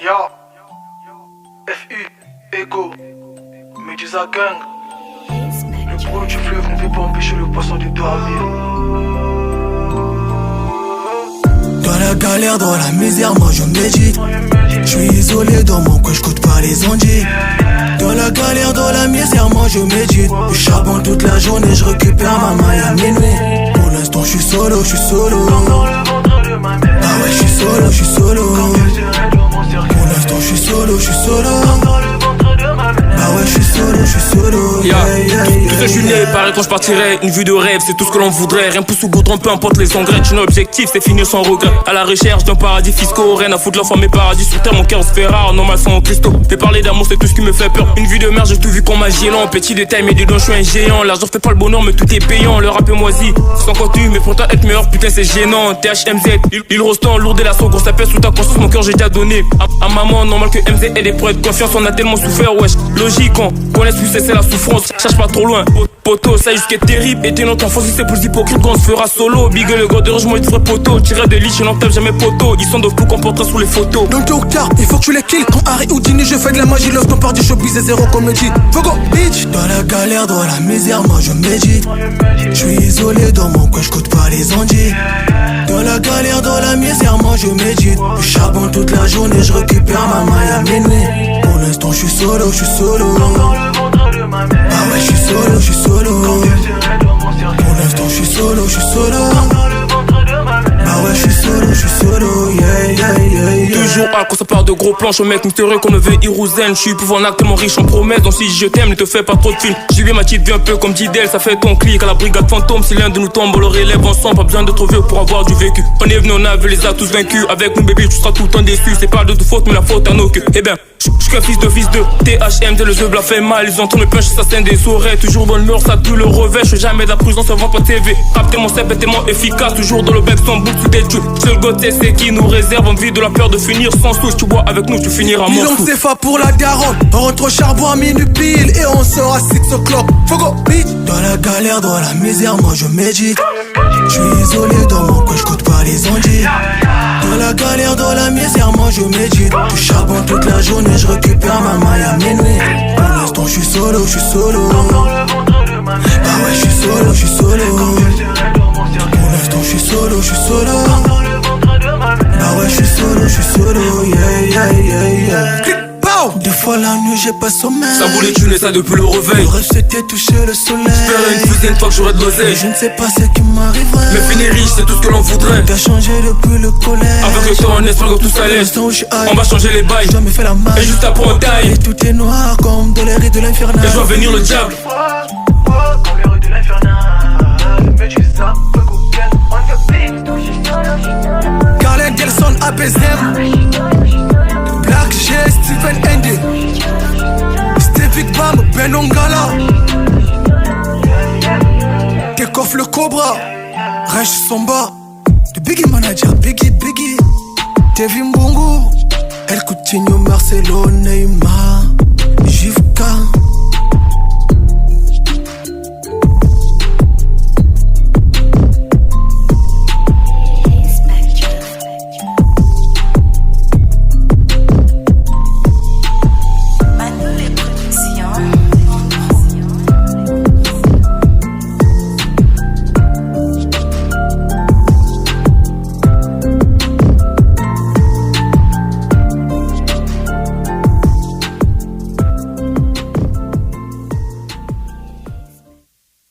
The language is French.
Yo, FU, Ego, Medusa Gang. Le bruit du fleuve ne peut pas empêcher le poisson de dormir. Dans la galère, dans la misère, moi je médite. Je suis isolé dans mon coin, j'coute pas les ondits. Dans la galère, dans la misère, moi je médite. Je charbonne toute la journée, je récupère ma maille à minuit. Pour l'instant, je suis solo, je suis solo. Ah ouais, je suis solo, je suis solo. Pour l'instant, je suis solo, je suis solo. Ah ouais, je suis solo, je suis solo. Tout ce je suis né, pareil quand je partirai. Une vue de rêve, c'est tout ce que l'on voudrait. Rien pousse ou goudron, peu importe les engrais. J'ai un objectif, c'est finir sans regret. À la recherche d'un paradis fiscaux. Rien à foutre, l'enfant, mes paradis sur terre. Mon cœur se fait rare, normal sans cristaux. Mais parler d'amour, c'est tout ce qui me fait peur. Une vie de merde, j'ai tout vu comme un géant. Petit détail, mais dedans, je suis un géant. L'argent fait pas le bonheur, mais tout est payant. Le rap est moisi, sans contenu, mais pourtant être meilleur, putain, c'est gênant. THMZ, il Rostand, lourd et la sauce, ça pèse sous ta conscience. Mon cœur, j'ai déjà donné à maman. Normal que MZ aide pour être confiance. On a tellement souffert, wesh. Logique, on connaît succès, c'est la souffrance. Cherche pas trop loin, poteau, ça y est, ce qui est terrible. Et t'es notre enfance, si c'est plus hypocrite qu'on se fera solo. Big le gars de range, moi, il te ferait poteau. Tirer de lit, je n'en tape jamais poteau. Ils sont de fous qu'on portera sous les photos. Dans le docteur, il faut que tu les kills. Quand Harry Houdini, je fais de la magie. Lorsqu'on part du showbiz, c'est zéro comédie. Fogo, bitch. Dans la galère, dans la misère, moi je médite. Je suis isolé dans mon coin, j'coute pas les ondits. Dans la galère, dans la misère, moi je médite. Je charbonne toute la journée, je récupère ma maille à minuit. Pour l'instant, je suis solo, je suis solo. Ah ouais, je suis solo, je suis solo. Pour l'instant, je suis solo, je suis solo. Ah ouais, je suis solo, je suis solo. Yeah, yeah, yeah, yeah. Toujours à quand ça part de gros plans, je mec mystérieux comme le veut Hiruzen. Je suis pouvoir tellement riche en promesses, donc si je t'aime, ne te fais pas trop de films. J'ai vu ma petite vie un peu comme Didel, ça fait ton clic à la brigade fantôme. Si l'un de nous tombe, on le relève ensemble, pas besoin d'être vieux pour avoir du vécu. On est venu, on avait les a tous vaincus. Avec nous bébé, tu seras tout le temps déçu. C'est pas de toute faute, mais la faute à nos queues. Eh ben, je suis qu'un fils de THMD, le jeu bla fait mal. Ils entendent le punch, ça scène des oreilles. Toujours bonne mœurs, ça tue le revêt. Je suis jamais de la prison, ça vend pas de TV. Rap tellement simple et tellement efficace. Toujours dans le bec, sans bout sous des tues. Seul goûter, c'est qui nous réserve envie de la peur de finir sans sous. Si tu bois avec nous, tu finiras mort. Million de CFA pour la daronne. On rentre au charbon à minuit pile et on sort à 6 o'clock. Fogo, bitch. Dans la galère, dans la misère, moi je médite. Je suis isolé dans mon coin, j'coute pas les ondits. Dans la galère, dans la misère, moi je médite. Je charbonne toute la journée, je récupère ma maille à minuit. Pour l'instant, je suis solo, je suis solo. Ah ouais, je suis solo, je suis solo. Pour l'instant, je suis solo, je suis solo. Ah ouais, je suis solo, je suis solo. Yeah, yeah, yeah, yeah. Des fois la nuit j'ai pas sommeil. Ça voulait tuer ça depuis le réveil. Le rêve c'était toucher le soleil. J'espérais une fusée une fois que j'aurais de l'oseille. Je ne sais pas ce qui m'arriverait. Mais finir riche c'est tout ce que l'on voudrait. T'as changé depuis le collège. Avec le temps on espère que tout s'allège. On va changer les bails. J'ai jamais fait la maille. Et juste après on taille. Et tout est noir comme de l'air et de l'infernal. Et je vois venir le diable. Comme les rues de l'infernal. Medusa, Google, on the beat. Carlen Gelson, APSM. Black J, Stephen Andy. Stevie Bam, Ben Ongala. Take off le Cobra. Resh Somba. The Biggie Manager, Biggie. Tevi Mbungu. El Coutinho, Marcelo, Neymar.